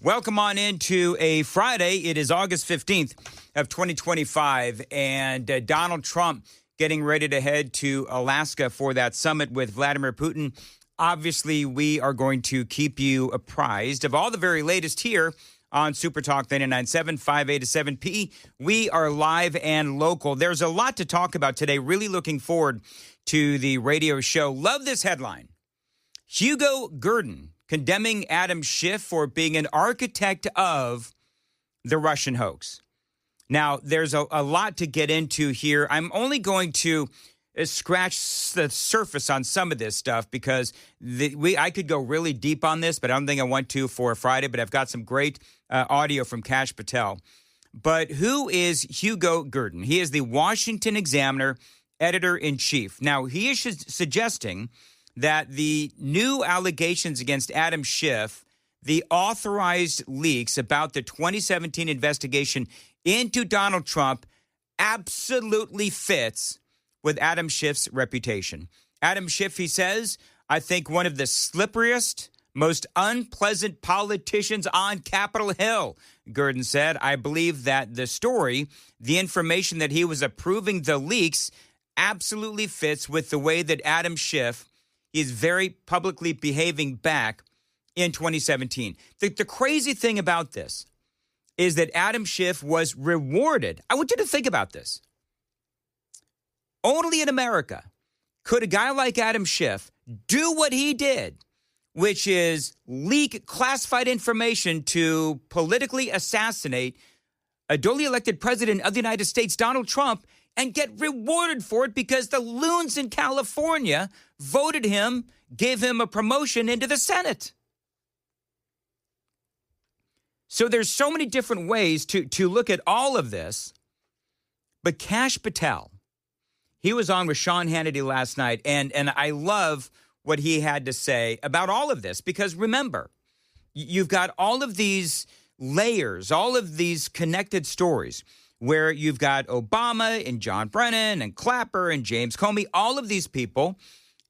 Welcome on into a Friday. It is August 15th of 2025, and Donald Trump getting ready to head to Alaska for that summit with Vladimir Putin. Obviously, we are going to keep you apprised of all the very latest here on Super Talk 99.7, 5A to 7P. We are live and local. There's a lot to talk about today. Really looking forward to the radio show. Love this headline. Hugo Gurdon condemning Adam Schiff for being an architect of the Russian hoax. Now, there's a lot to get into here. I'm only going to scratch the surface on some of this stuff because I could go really deep on this, but I don't think I want to for a Friday. But I've got some great audio from Kash Patel. But who is Hugo Gurdon? He is the Washington Examiner editor-in-chief. Now, he is suggesting that the new allegations against Adam Schiff, the authorized leaks about the 2017 investigation into Donald Trump, absolutely fits with Adam Schiff's reputation. Adam Schiff, he says, I think one of the slipperiest, most unpleasant politicians on Capitol Hill, Gurdon said. I believe that the story, the information that he was approving the leaks, absolutely fits with the way that Adam Schiff is very publicly behaving back in 2017. The crazy thing about this is that Adam Schiff was rewarded. I want you to think about this. Only in America could a guy like Adam Schiff do what he did, which is leak classified information to politically assassinate a duly elected president of the United States, Donald Trump, and get rewarded for it because the loons in California voted him, gave him a promotion into the Senate. So there's so many different ways to look at all of this. But Kash Patel, he was on with Sean Hannity last night, and I love what he had to say about all of this because remember, you've got all of these layers, all of these connected stories where you've got Obama and John Brennan and Clapper and James Comey, all of these people,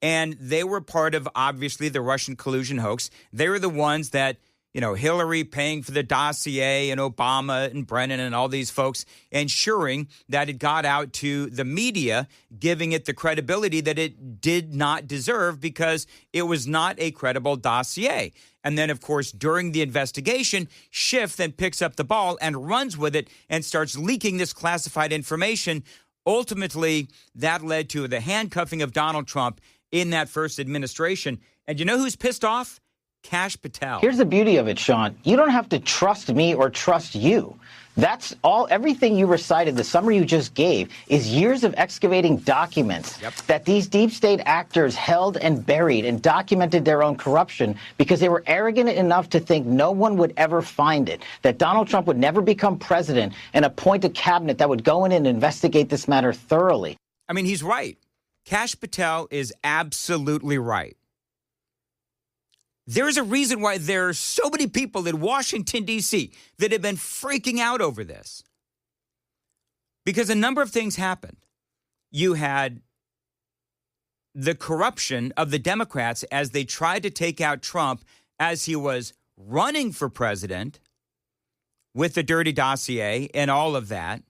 and they were part of, obviously, the Russian collusion hoax. They were the ones that, Hillary paying for the dossier and Obama and Brennan and all these folks, ensuring that it got out to the media, giving it the credibility that it did not deserve because it was not a credible dossier. And then, of course, during the investigation, Schiff then picks up the ball and runs with it and starts leaking this classified information. Ultimately, that led to the handcuffing of Donald Trump in that first administration. And you know who's pissed off? Kash Patel. Here's the beauty of it, Sean. You don't have to trust me or trust you. That's all. Everything you recited, the summary you just gave, is years of excavating documents that these deep state actors held and buried and documented their own corruption because they were arrogant enough to think no one would ever find it, that Donald Trump would never become president and appoint a cabinet that would go in and investigate this matter thoroughly. I mean, he's right. Kash Patel is absolutely right. There's a reason why there are so many people in Washington, D.C. that have been freaking out over this. Because a number of things happened. You had the corruption of the Democrats as they tried to take out Trump as he was running for president with the dirty dossier and all of that.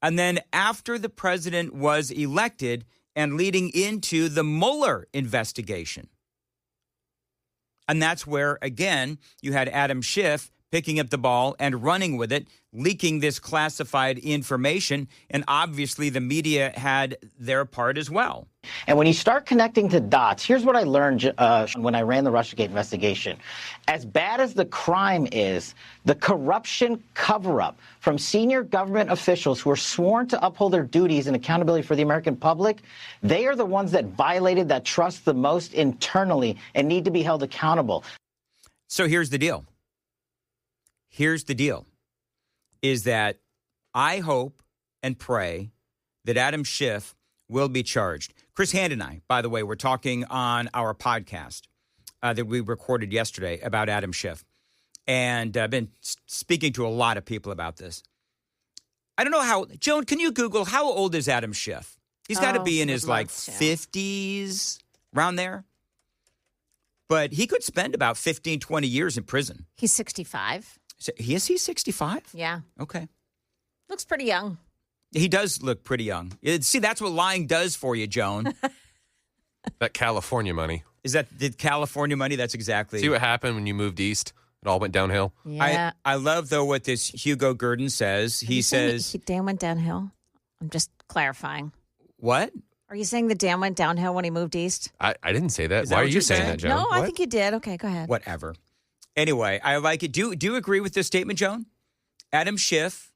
And then after the president was elected and leading into the Mueller investigation. And that's where, again, you had Adam Schiff picking up the ball and running with it, leaking this classified information. And obviously the media had their part as well. And when you start connecting the dots, here's what I learned when I ran the Russiagate investigation. As bad as the crime is, the corruption cover-up from senior government officials who are sworn to uphold their duties and accountability for the American public, they are the ones that violated that trust the most internally and need to be held accountable. So here's the deal. Here's the deal, is that I hope and pray that Adam Schiff will be charged. Chris Hand and I, by the way, were talking on our podcast that we recorded yesterday about Adam Schiff. And I've been speaking to a lot of people about this. I don't know how, Joan, can you Google how old is Adam Schiff? He's got to be in his 50s, around there. But he could spend about 15, 20 years in prison. He's 65. So, is he 65? Yeah. Okay. Looks pretty young. He does look pretty young. See, that's what lying does for you, Joan. That California money. Is that the California money? That's exactly. See what happened when you moved east? It all went downhill. Yeah. I love, though, what this Hugo Gurdon says. He says... Dan went downhill? I'm just clarifying. What? Are you saying the dam went downhill when he moved east? I didn't say that. Is that Why are what you you're saying saying? that, Joan? No, I What? think you did. Okay, go ahead. Whatever. Anyway, I like it. Do you agree with this statement, Joan? Adam Schiff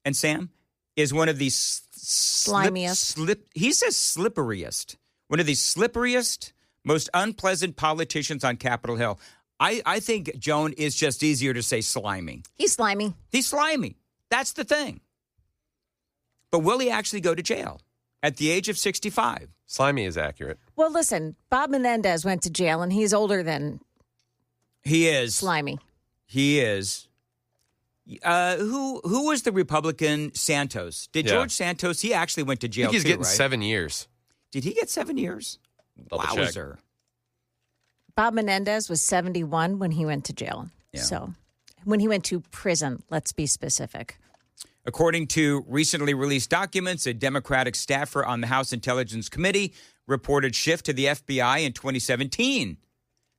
and Sam is one of the slimiest. He says slipperiest. One of the slipperiest, most unpleasant politicians on Capitol Hill. I think Joan is just easier to say slimy. He's slimy. He's slimy. That's the thing. But will he actually go to jail at the age of 65? Slimy is accurate. Well, listen, Bob Menendez went to jail, and he's older than He is. slimy. He is. Who was the Republican? Santos. Did Yeah. George Santos? He actually went to I jail think he's too, getting right? 7 years. Did he get 7 years? Double check. Wowzer. Bob Menendez was 71 when he went to jail. Yeah. So when he went to prison, let's be specific. According to recently released documents, a Democratic staffer on the House Intelligence Committee reported Schiff to the FBI in 2017.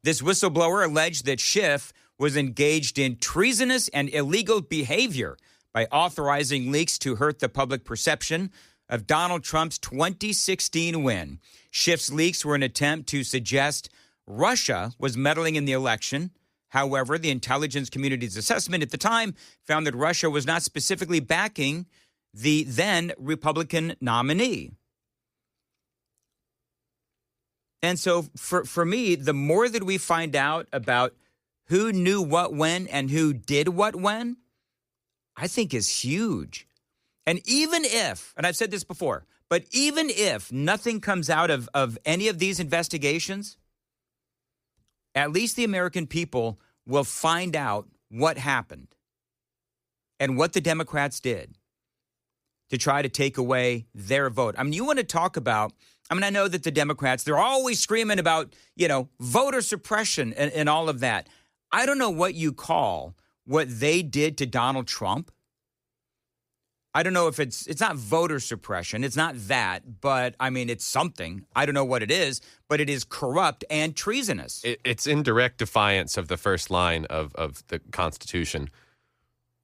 This whistleblower alleged that Schiff was engaged in treasonous and illegal behavior by authorizing leaks to hurt the public perception of Donald Trump's 2016 win. Schiff's leaks were an attempt to suggest Russia was meddling in the election. However, the intelligence community's assessment at the time found that Russia was not specifically backing the then Republican nominee. And so for me, the more that we find out about who knew what when and who did what when, I think is huge. And even if, and I've said this before, but even if nothing comes out of any of these investigations, at least the American people will find out what happened and what the Democrats did to try to take away their vote. I mean, you want to talk about, I know that the Democrats, they're always screaming about, voter suppression and all of that. I don't know what you call what they did to Donald Trump. I don't know if it's not voter suppression. It's not that, but it's something. I don't know what it is, but it is corrupt and treasonous. It's in direct defiance of the first line of the Constitution.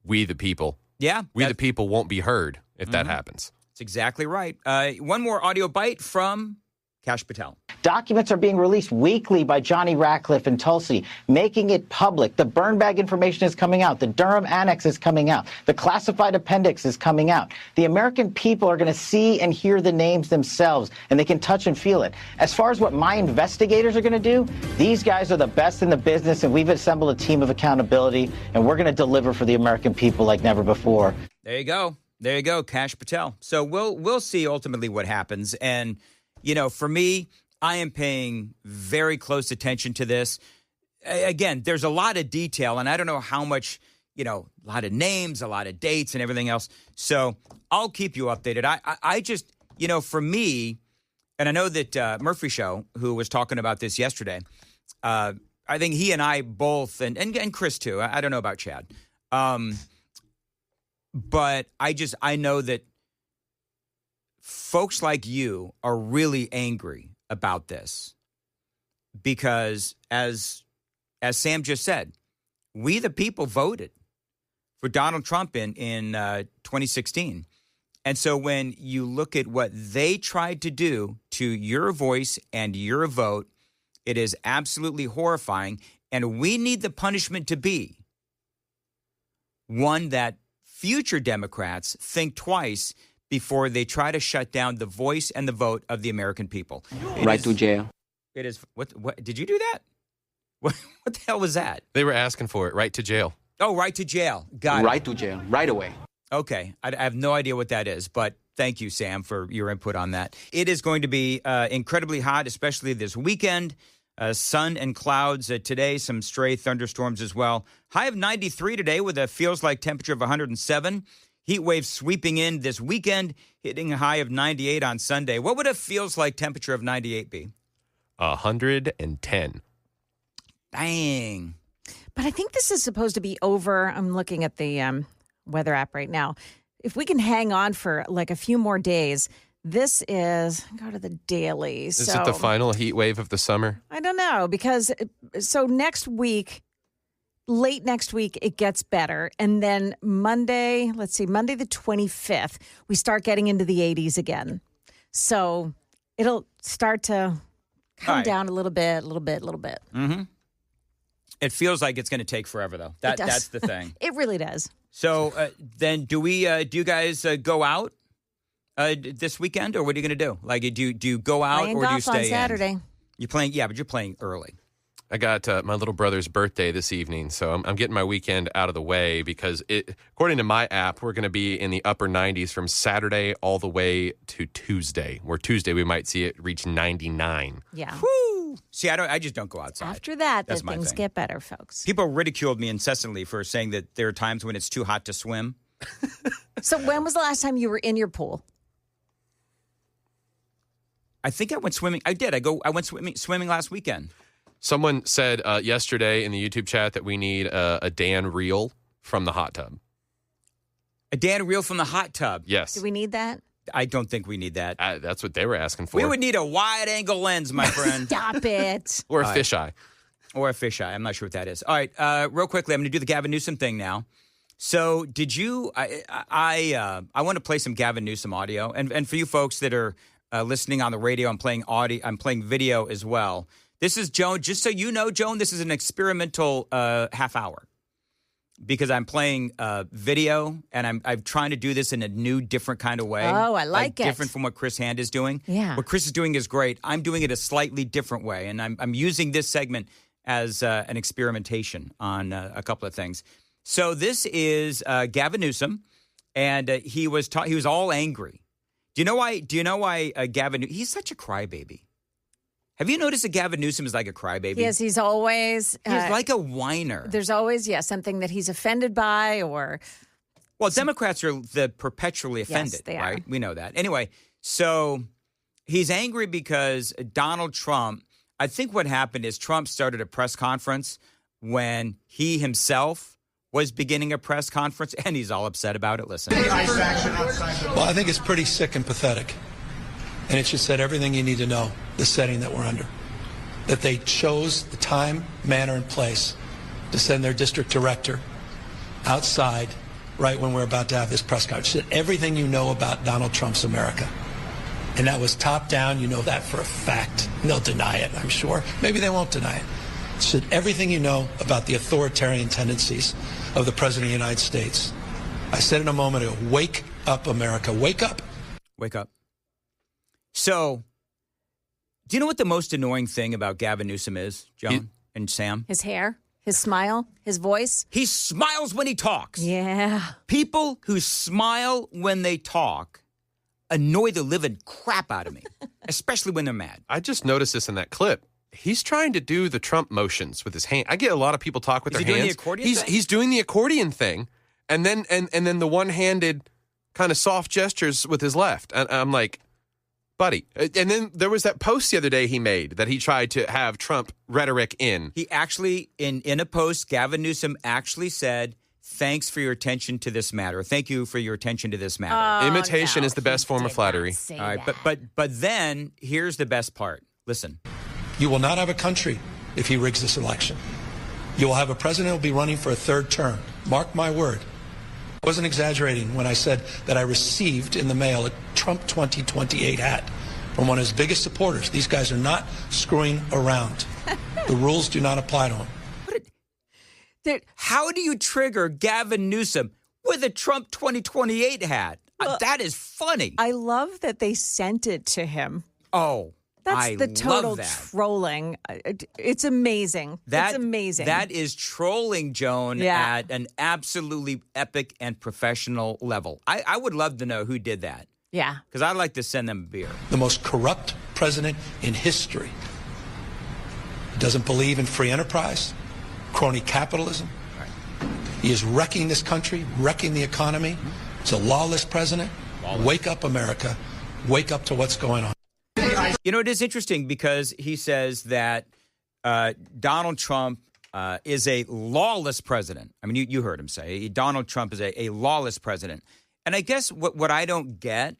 We the people. Yeah. We the people won't be heard if that happens. That's exactly right. One more audio bite from Kash Patel. Documents are being released weekly by Johnny Ratcliffe in Tulsi, making it public. The burn bag information is coming out. The Durham Annex is coming out. The classified appendix is coming out. The American people are going to see and hear the names themselves, and they can touch and feel it. As far as what my investigators are going to do, these guys are the best in the business, and we've assembled a team of accountability, and we're going to deliver for the American people like never before. There you go. There you go, Kash Patel. So we'll see ultimately what happens. And, for me, I am paying very close attention to this. Again, there's a lot of detail, and I don't know how much, a lot of names, a lot of dates, and everything else. So I'll keep you updated. I just, for me, and I know that Murphy Show, who was talking about this yesterday, I think he and I both, and Chris too, I don't know about Chad, but I know that folks like you are really angry about this because, as Sam just said, we the people voted for Donald Trump in 2016. And so when you look at what they tried to do to your voice and your vote, it is absolutely horrifying. And we need the punishment to be one that future Democrats think twice before they try to shut down the voice and the vote of the American people. To jail. It is. What? Did you do that? What the hell was that? They were asking for it. Right to jail. Oh, right to jail. Got it. to jail. Right away. Okay. I have no idea what that is, but thank you, Sam, for your input on that. It is going to be incredibly hot, especially this weekend. Sun and clouds today, some stray thunderstorms as well. High of 93 today with a feels-like temperature of 107. Heat wave sweeping in this weekend, hitting a high of 98 on Sunday. What would a feels-like temperature of 98 be? 110. Dang. But I think this is supposed to be over. I'm looking at the weather app right now. If we can hang on for like a few more days, this is, go to the daily. Is it the final heat wave of the summer? I don't know, because so next week, late next week, it gets better. And then Monday the 25th, we start getting into the 80s again. So it'll start to come down a little bit. Mm-hmm. It feels like it's going to take forever, though. That's the thing. It really does. So then do you guys go out this weekend, or what are you going to do? Like, do you go out Playing or do you golf stay on Saturday. in? You're playing, but you're playing early. I got my little brother's birthday this evening, so I'm getting my weekend out of the way because, according to my app, we're going to be in the upper 90s from Saturday all the way to Tuesday, where Tuesday we might see it reach 99. Yeah. Woo! See, I just don't go outside. After that, That's my things thing. get better, folks. People ridiculed me incessantly for saying that there are times when it's too hot to swim. So when was the last time you were in your pool? I think I went swimming. I did. I went swimming last weekend. Someone said yesterday in the YouTube chat that we need a Dan reel from the hot tub. A Dan reel from the hot tub. Yes. Do we need that? I don't think we need that. That's what they were asking for. We would need a wide-angle lens, my friend. Stop it. Or a fisheye. Or a fisheye. I'm not sure what that is. All right, real quickly, I'm going to do the Gavin Newsom thing now. So did you I want to play some Gavin Newsom audio. And for you folks that are listening on the radio, I'm playing video as well. This is Joan. Just so you know, Joan, this is an experimental half hour because I'm playing video and I'm trying to do this in a new, different kind of way. Oh, I like it. Different from what Chris Hand is doing. Yeah. What Chris is doing is great. I'm doing it a slightly different way, and I'm using this segment as an experimentation on a couple of things. So this is Gavin Newsom, and he was all angry. Do you know why Gavin? He's such a crybaby. Have you noticed that Gavin Newsom is like a crybaby? Yes, he's always... He's like a whiner. There's always, something that he's offended by or... Well, Democrats are the perpetually offended, they are. right? We know that. Anyway, so he's angry because Donald Trump... I think what happened is Trump started a press conference when he himself was beginning a press conference, and he's all upset about it. Listen. Well, I think it's pretty sick and pathetic. And it just said everything you need to know, the setting that we're under. That they chose the time, manner, and place to send their district director outside right when we're about to have this press conference. It said everything you know about Donald Trump's America. And that was top down. You know that for a fact. And they'll deny it, I'm sure. Maybe they won't deny it. It said everything you know about the authoritarian tendencies of the President of the United States. I said in a moment ago, wake up, America. Wake up. Wake up. So, do you know what the most annoying thing about Gavin Newsom is, Joan and Sam? His hair, his smile, his voice. He smiles when he talks. Yeah. People who smile when they talk annoy the living crap out of me, especially when they're mad. I just noticed this in that clip. He's trying to do the Trump motions with his hand. I get a lot of people talk with their hands. Is he doing the accordion thing? He's doing the accordion thing, and then the one-handed kind of soft gestures with his left. And I'm like, buddy. And then there was that post the other day he made that he tried to have Trump rhetoric in. He actually, in a post, Gavin Newsom actually said, thanks for your attention to this matter. Thank you for your attention to this matter. Imitation is the best form of flattery. All right, but then here's the best part. Listen. You will not have a country if he rigs this election. You will have a president who will be running for a third term. Mark my word. I wasn't exaggerating when I said that I received in the mail a Trump 2028 hat from one of his biggest supporters. These guys are not screwing around. The rules do not apply to them. How do you trigger Gavin Newsom with a Trump 2028 hat? Well, that is funny. I love that they sent it to him. Oh, That's the total trolling. It's amazing. It's amazing. That is trolling, Joan, at an absolutely epic and professional level. I would love to know who did that. Yeah. Because I'd like to send them a beer. The most corrupt president in history. He doesn't believe in free enterprise, crony capitalism. Right. He is wrecking this country, wrecking the economy. It's a lawless president. Wake up, America. Wake up to what's going on. You know, it is interesting because he says that Donald Trump is a lawless president. I mean, you heard him say Donald Trump is a lawless president. And I guess what I don't get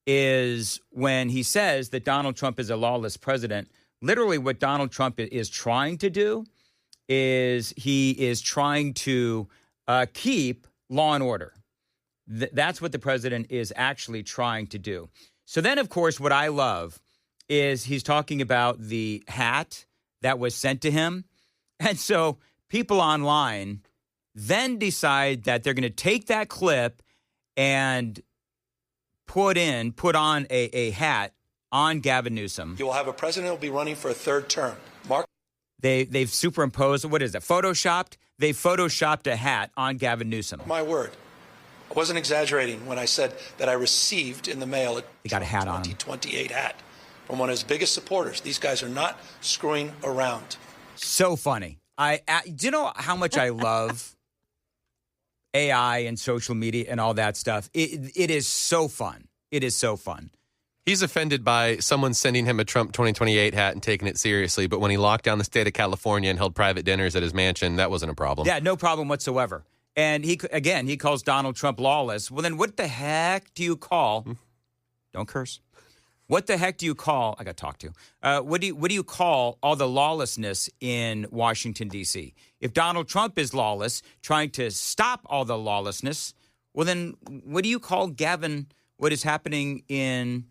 is when he says that Donald Trump is a lawless president, literally what Donald Trump is trying to do is he is trying to keep law and order. That's what the president is actually trying to do. So then, of course, what I love is he's talking about the hat that was sent to him. And so people online then decide that they're going to take that clip and put on a hat on Gavin Newsom. You will have a president who will be running for a third term. Mark. They've superimposed, what is it, photoshopped? They photoshopped a hat on Gavin Newsom. My word. I wasn't exaggerating when I said that I received in the mail a he got a hat on him. 2028 hat from one of his biggest supporters. These guys are not screwing around. So funny. Do you know how much I love AI and social media and all that stuff? It is so fun. It is so fun. He's offended by someone sending him a Trump 2028 hat and taking it seriously. But when he locked down the state of California and held private dinners at his mansion, that wasn't a problem. Yeah, no problem whatsoever. And he calls Donald Trump lawless. Well, then what the heck do you call? Don't curse. What the heck do you call? I got talked to. What do you call all the lawlessness in Washington, D.C.? If Donald Trump is lawless, trying to stop all the lawlessness, well, then what do you call Gavin? What is happening in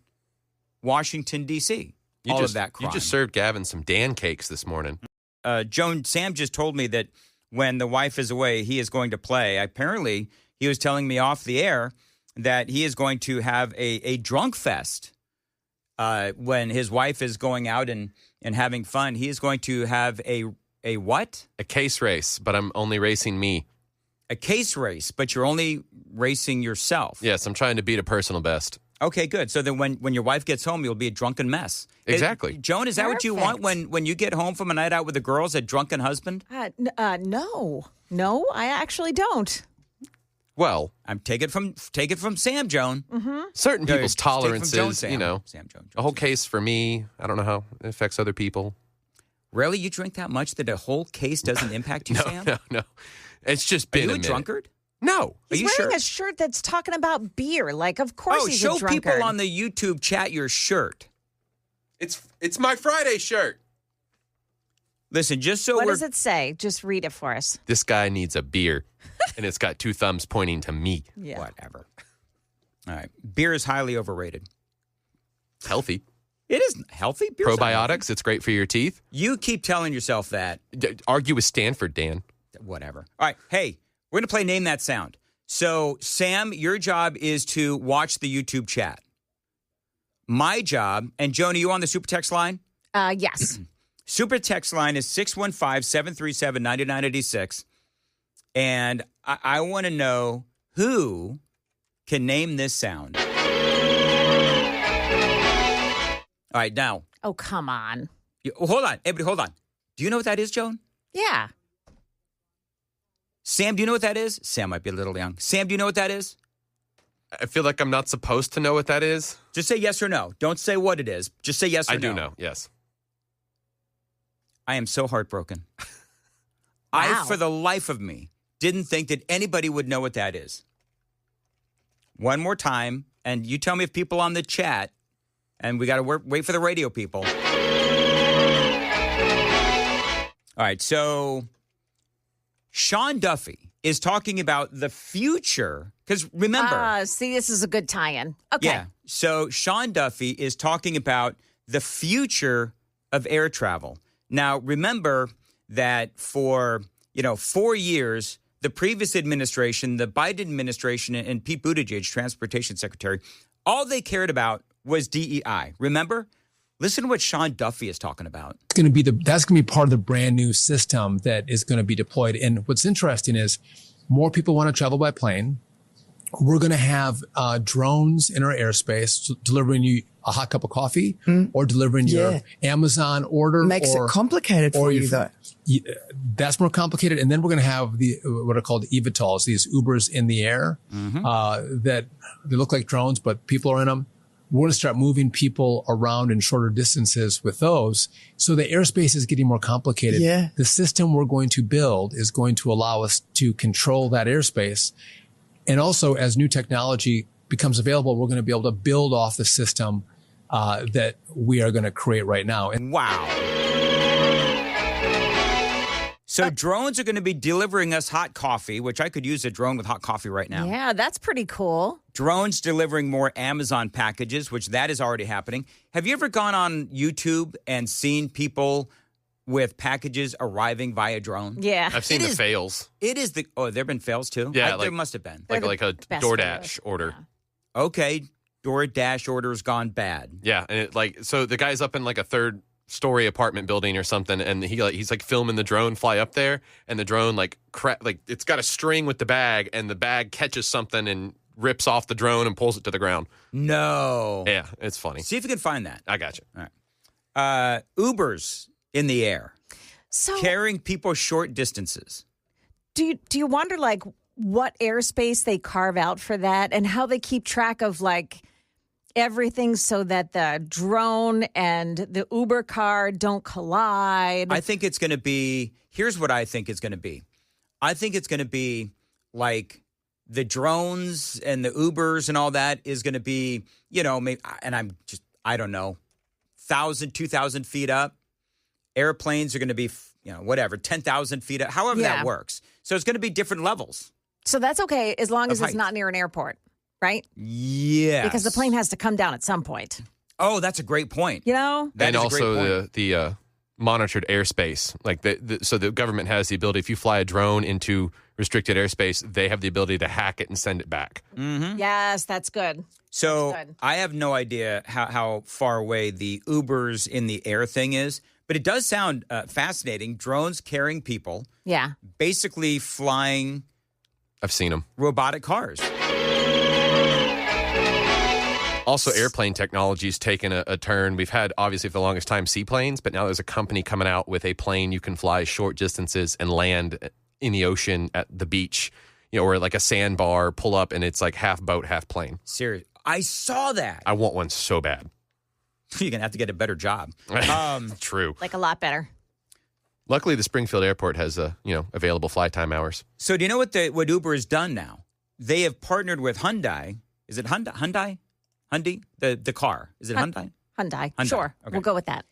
Washington, D.C.? All of that crime. You just served Gavin some Dan cakes this morning. Sam just told me that when the wife is away, he is going to play. Apparently, he was telling me off the air that he is going to have a drunk fest. When his wife is going out and having fun, he is going to have a what? A case race, but I'm only racing me. A case race, but you're only racing yourself. Yes, I'm trying to beat a personal best. Okay, good. So then when your wife gets home, you'll be a drunken mess. Exactly. Joan, is that what you want when you get home from a night out with the girls, a drunken husband? No, I actually don't. Well, take it from Sam, Joan. Mm-hmm. Certain people's tolerances, Joan, Sam. Sam, Joan, a whole case for me. I don't know how it affects other people. Really? You drink that much that a whole case doesn't impact you, Sam? No. It's just been Are you a drunkard? No. He's wearing a shirt that's talking about beer. Like, of course he's a drunkard. Show people on the YouTube chat your shirt. It's my Friday shirt. Listen, just so What does it say? Just read it for us. This guy needs a beer, and it's got two thumbs pointing to me. Yeah. Whatever. All right. Beer is highly overrated. It's healthy. It is healthy. Beer's probiotics. It's great for your teeth. You keep telling yourself that. Argue with Stanford, Dan. Whatever. All right. Hey, we're going to play Name That Sound. So, Sam, your job is to watch the YouTube chat. My job, and Joan, are you on the super text line? Yes. Super text line is 615-737-9986. And I want to know who can name this sound. All right, now. Oh, come on. Hold on. Everybody, hold on. Do you know what that is, Joan? Yeah. Sam, do you know what that is? Sam might be a little young. Sam, do you know what that is? I feel like I'm not supposed to know what that is. Just say yes or no. Don't say what it is. Just say yes or no. I do know, yes. I am so heartbroken. Wow. I, for the life of me, didn't think that anybody would know what that is. One more time, and you tell me if people on the chat, and we got to wait for the radio people. All right, so Sean Duffy is talking about the future, because remember. See, this is a good tie-in. Okay. Yeah, so Sean Duffy is talking about the future of air travel. Now, remember that for, 4 years, the previous administration, the Biden administration, and Pete Buttigieg, transportation secretary, all they cared about was DEI. Remember? Listen to what Sean Duffy is talking about. That's going to be part of the brand new system that is going to be deployed. And what's interesting is more people want to travel by plane. We're going to have drones in our airspace delivering you a hot cup of coffee or delivering your Amazon order. Makes it complicated for you, though. That's more complicated. And then we're going to have what are called eVTOLs, these Ubers in the air that they look like drones, but people are in them. we're going to start moving people around in shorter distances with those. So the airspace is getting more complicated. Yeah. The system we're going to build is going to allow us to control that airspace. And also, as new technology becomes available, we're going to be able to build off the system that we are going to create right now. Wow. So drones are going to be delivering us hot coffee, which I could use a drone with hot coffee right now. Yeah, that's pretty cool. Drones delivering more Amazon packages, which that is already happening. Have you ever gone on YouTube and seen people with packages arriving via drone? Yeah. I've seen the fails. It is the, oh, there have been fails too? Yeah. There must have been. Like a best DoorDash order. Yeah. Okay, DoorDash order's gone bad. Yeah. And so the guy's up in like a third-story apartment building or something, and he's like filming the drone fly up there, and the drone like it's got a string with the bag, and the bag catches something and rips off the drone and pulls it to the ground. No. Yeah, it's funny. See if you can find that. I got you. All right. Ubers in the air, So carrying people short distances. do you wonder like what airspace they carve out for that and how they keep track of like everything so that the drone and the Uber car don't collide? I think it's going to be, here's what I think it's going to be. I think it's going to be like the drones and the Ubers and all that is going to be, maybe, and I don't know, 1,000, 2,000 feet up. Airplanes are going to be, 10,000 feet up, however that works. So it's going to be different levels. So that's okay as long as Of it's height. not near an airport, right? Yeah. Because the plane has to come down at some point. Oh, that's a great point. That And is a great also point. the monitored airspace. Like so the government has the ability, if you fly a drone into restricted airspace, they have the ability to hack it and send it back. Mm-hmm. Yes, that's good. So That's good. I have no idea how far away the Ubers in the air thing is, but it does sound fascinating. Drones carrying people, Yeah. basically flying I've seen them. robotic cars. Also, airplane technology's taken a turn. We've had, obviously, for the longest time, seaplanes, but now there's a company coming out with a plane you can fly short distances and land in the ocean at the beach, or like a sandbar, pull up, and it's like half boat, half plane. Serious. I saw that. I want one so bad. You're going to have to get a better job. True. Like a lot better. Luckily, the Springfield Airport has available flight time hours. So do you know what Uber has done now? They have partnered with Hyundai. Is it Hyundai? Hyundai? The car. Is it Hyundai? Hyundai. Hyundai. Sure. Okay. We'll go with that.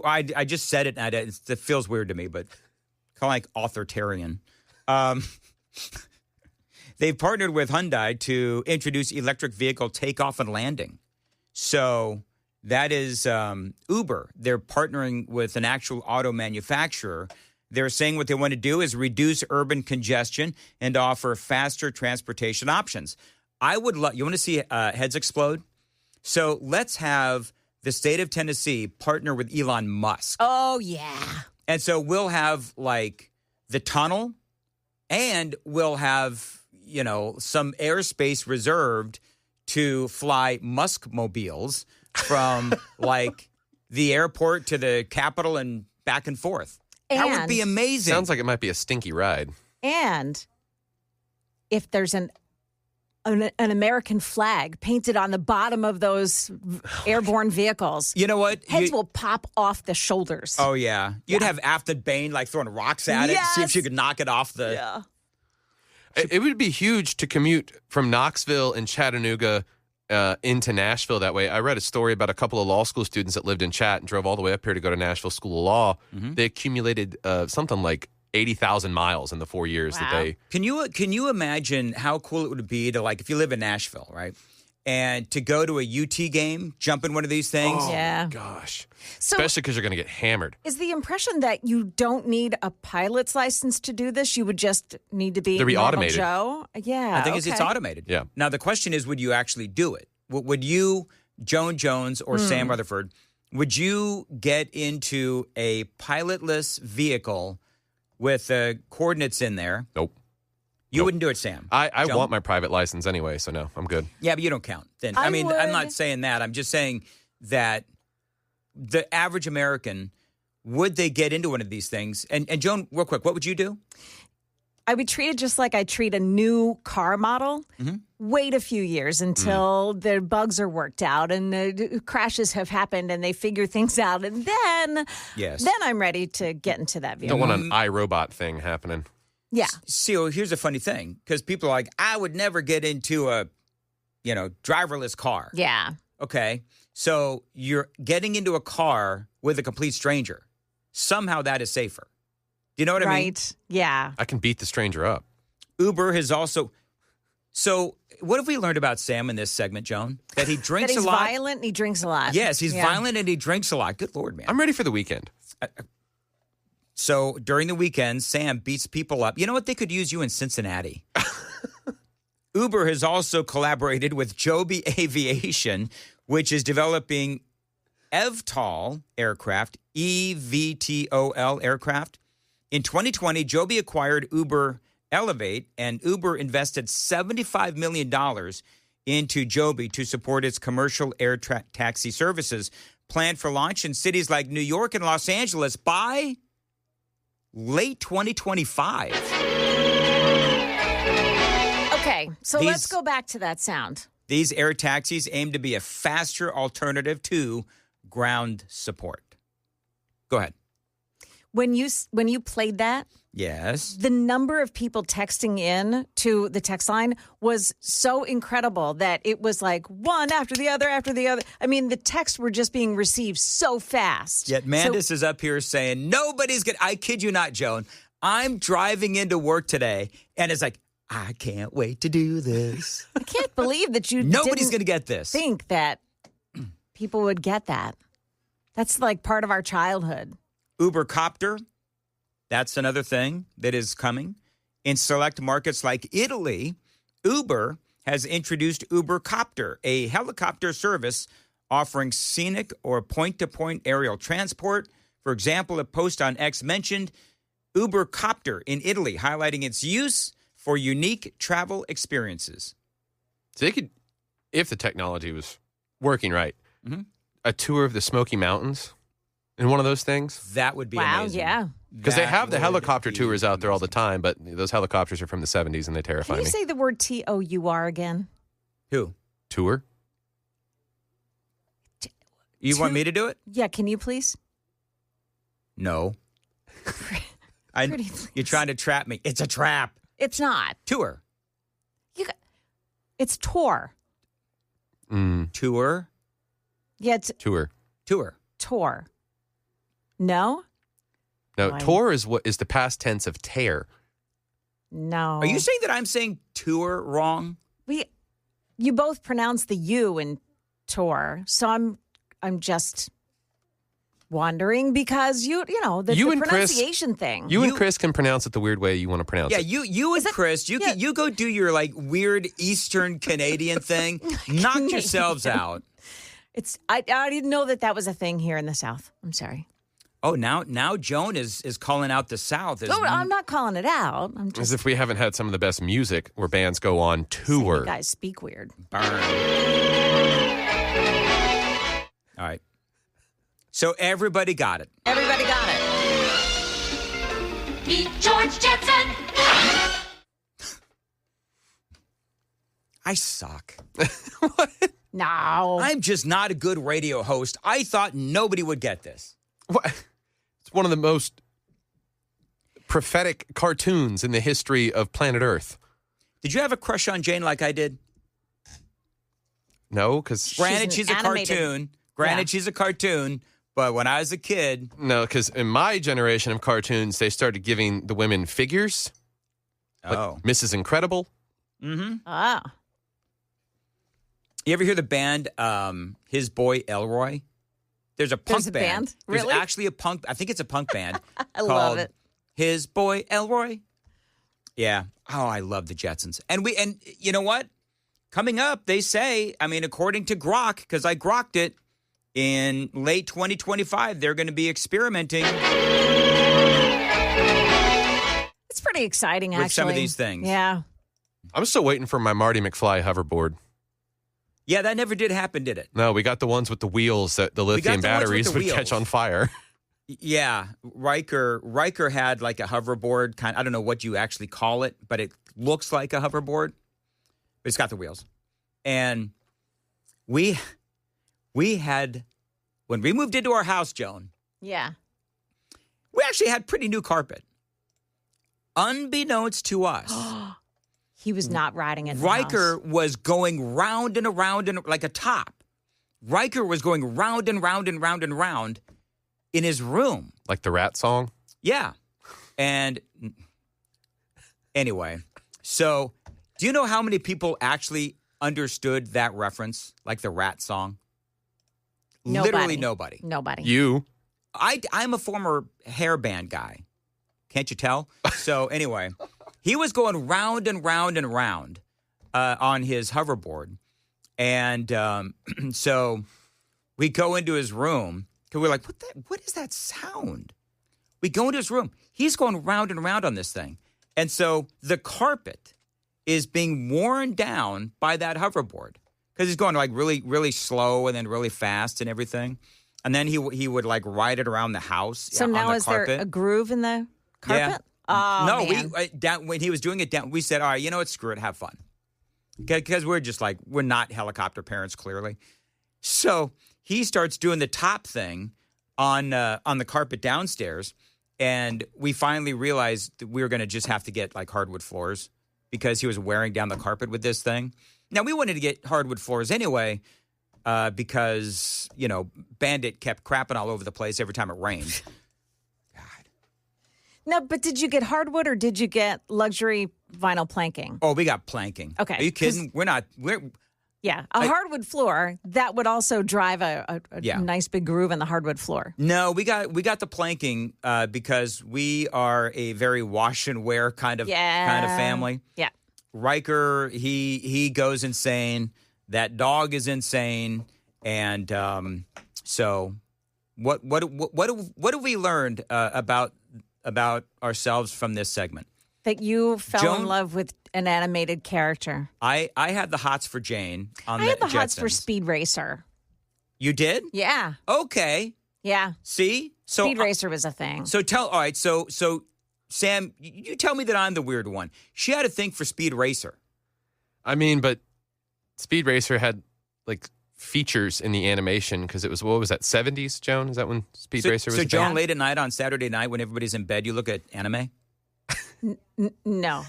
I just said it, and it feels weird to me, but kind of like authoritarian. They've partnered with Hyundai to introduce electric vehicle takeoff and landing. So that is Uber. They're partnering with an actual auto manufacturer. They're saying what they want to do is reduce urban congestion and offer faster transportation options. I would love, you want to see heads explode? So let's have the state of Tennessee partner with Elon Musk. Oh, yeah. And so we'll have like the tunnel and we'll have, some airspace reserved to fly Musk-mobiles from like the airport to the Capitol and back and forth. That would be amazing. Sounds like it might be a stinky ride. And if there's an American flag painted on the bottom of those airborne vehicles, you know what? Heads will pop off the shoulders. Oh, yeah. You'd have Afton Bain like throwing rocks at it, see if she could knock it off the... Yeah. It would be huge to commute from Knoxville and Chattanooga into Nashville that way. I read a story about a couple of law school students that lived in Chat and drove all the way up here to go to Nashville School of Law. Mm-hmm. They accumulated something like 80,000 miles in the 4 years that they... Can you imagine how cool it would be to, like, if you live in Nashville, right? And to go to a UT game, jump in one of these things. Oh, yeah. Gosh. So especially because you're going to get hammered. Is the impression that you don't need a pilot's license to do this? You would just need to be They'll be normal automated. Joe? Yeah. I think it's automated. Yeah. Now, the question is, would you actually do it? Would you, Joan Jones or Sam Rutherford, would you get into a pilotless vehicle with the coordinates in there? Nope. You wouldn't do it, Sam. I Joan? want my private license anyway, so no, I'm good. Yeah, but you don't count. Then I I'm would. not saying that. I'm just saying that the average American, would they get into one of these things? And Joan, real quick, what would you do? I would treat it just like I treat a new car model. Wait a few years until the bugs are worked out and the crashes have happened and they figure things out. And then I'm ready to get into that vehicle. Don't want an iRobot thing happening. Yeah. See, here's a funny thing, because people are like, I would never get into a, driverless car. Yeah. Okay. So you're getting into a car with a complete stranger. Somehow that is safer. Do you know what I mean? Right. Yeah. I can beat the stranger up. Uber has also. So what have we learned about Sam in this segment, Joan? That he drinks that he's a lot. violent and he drinks a lot. Yes, he's violent and he drinks a lot. Good Lord, man. I'm ready for the weekend. So during the weekend, Sam beats people up. You know what? They could use you in Cincinnati. Uber has also collaborated with Joby Aviation, which is developing eVTOL aircraft, eVTOL aircraft. In 2020, Joby acquired Uber Elevate, and Uber invested $75 million into Joby to support its commercial air taxi services, planned for launch in cities like New York and Los Angeles by late 2025. Okay, so let's go back to that sound. These air taxis aim to be a faster alternative to ground support. Go ahead. When you played that, yes, the number of people texting in to the text line was so incredible that it was like one after the other after the other. I mean, the texts were just being received so fast. Yet Mandis is up here saying nobody's going to, I kid you not, Joan, I'm driving into work today and it's like, I can't wait to do this. I can't believe that you Nobody's going to get this. Think that people would get that. That's like part of our childhood. Uber Copter, that's another thing that is coming. In select markets like Italy, Uber has introduced Uber Copter, a helicopter service offering scenic or point-to-point aerial transport. For example, a post on X mentioned Uber Copter in Italy, highlighting its use for unique travel experiences. So they could, if the technology was working right, a tour of the Smoky Mountains in one of those things. That would be amazing. Yeah. Because they have the helicopter tours out there all the time, but those helicopters are from the 70s and they terrify me. Can me. you say the word T-O-U-R again? Who? Tour? You want me to do it? Yeah, can you please? No. You're trying to trap me. It's a trap. It's not. Tour. It's tour. Tour? Yeah, it's Tour. tour. No? No, tour is the past tense of tear. No. Are you saying that I'm saying tour wrong? You both pronounce the U in tour, so I'm just wondering because the pronunciation thing. You and Chris can pronounce it the weird way you want to pronounce it. Yeah, you and Chris, you go do your like weird Eastern Canadian thing. Knock yourselves out. I didn't know that was a thing here in the South. I'm sorry. Oh, now Joan is calling out the South. No, I'm not calling it out. I'm just as if we haven't had some of the best music where bands go on tour. You guys speak weird. Burn. All right. So everybody got it. Everybody got it. Meet George Jetson. I suck. What? No. I'm just not a good radio host. I thought nobody would get this. What? It's one of the most prophetic cartoons in the history of planet Earth. Did you have a crush on Jane like I did? No, because granted, she's a cartoon. She's a cartoon. But when I was a kid... No, because in my generation of cartoons, they started giving the women figures. Like Mrs. Incredible. Mm-hmm. Ah. You ever hear the band His Boy Elroy? There's a punk band. Really? There's actually a punk... I think it's a punk band. I love it. His Boy Elroy. Yeah. Oh, I love the Jetsons. And you know what? Coming up, they say, according to Grok, because I grokked it, in late 2025, they're going to be experimenting. It's pretty exciting, actually. With some of these things. Yeah. I'm still waiting for my Marty McFly hoverboard. Yeah, that never did happen, did it? No, we got the ones with the wheels that the lithium batteries would catch on fire. Yeah, Riker had like a hoverboard kind. I don't know what you actually call it, but it looks like a hoverboard, but it's got the wheels. And we had, when we moved into our house, Joan. Yeah. We actually had pretty new carpet. Unbeknownst to us. He was not riding it. Riker was going round and around and like a top. Riker was going round and round and round and round in his room. Like the Rat song? Yeah. And anyway, so do you know how many people actually understood that reference? Like the Rat song? Nobody. Literally nobody. Nobody. You? I'm a former hairband guy. Can't you tell? So anyway, he was going round and round and round on his hoverboard. And so we go into his room because we're like, what is that sound? We go into his room. He's going round and round on this thing. And so the carpet is being worn down by that hoverboard because he's going like really, really slow and then really fast and everything. And then he would like ride it around the house. So on now the is carpet. there a groove in the carpet? Yeah. Oh, no, man. when he was doing it down, we said, all right, you know what, screw it, have fun. Because we're just like, we're not helicopter parents, clearly. So he starts doing the top thing on the carpet downstairs. And we finally realized that we were going to just have to get like hardwood floors because he was wearing down the carpet with this thing. Now, we wanted to get hardwood floors anyway because, you know, Bandit kept crapping all over the place every time it rained. God. No, but did you get hardwood or did you get luxury vinyl planking? Oh, we got planking. Okay. Are you kidding? We're Yeah, a hardwood floor, that would also drive a nice big groove in the hardwood floor. No, we got the planking because we are a very wash and wear kind of family. Yeah. Riker, he goes insane. That dog is insane, and so what have we learned about ourselves from this segment? That you fell Joan? in love with an animated character. I had the hots for Jane on I had the hots Jetsons. for Speed Racer. You did? Yeah. Okay. Yeah. See? So Speed Racer was a thing. So all right, so Sam, you tell me that I'm the weird one. She had a thing for Speed Racer. I mean, but Speed Racer had like features in the animation because it was, what was that, 70s, Joan? Is that when Speed Racer was So a Joan, thing? late at night on Saturday night when everybody's in bed, you look at anime? No.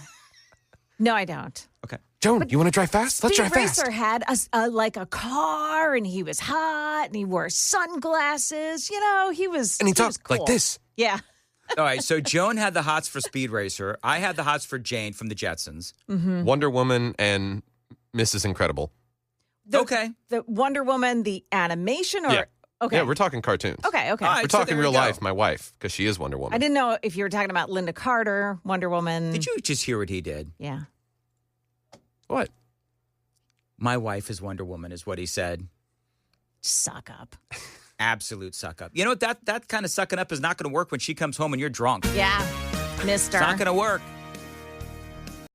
No, I don't. Okay. Joan, you want to drive fast? Let's Speed drive fast. Racer had a car, and he was hot, and he wore sunglasses. You know, he was. And he was talked cool. like this. Yeah. All right, so Joan had the hots for Speed Racer. I had the hots for Jane from the Jetsons. Mm-hmm. Wonder Woman and Mrs. Incredible. Okay. The Wonder Woman, the animation, or Yeah. okay, Yeah, we're talking cartoons. okay. All right, We're so talking there we real go. life, my wife, because she is Wonder Woman. I didn't know if you were talking about Linda Carter, Wonder Woman. Did you just hear what he did? Yeah. What? My wife is Wonder Woman, is what he said. Suck up. Absolute suck up. You know what? That kind of sucking up is not going to work when she comes home and you're drunk. Yeah, mister. It's not going to work.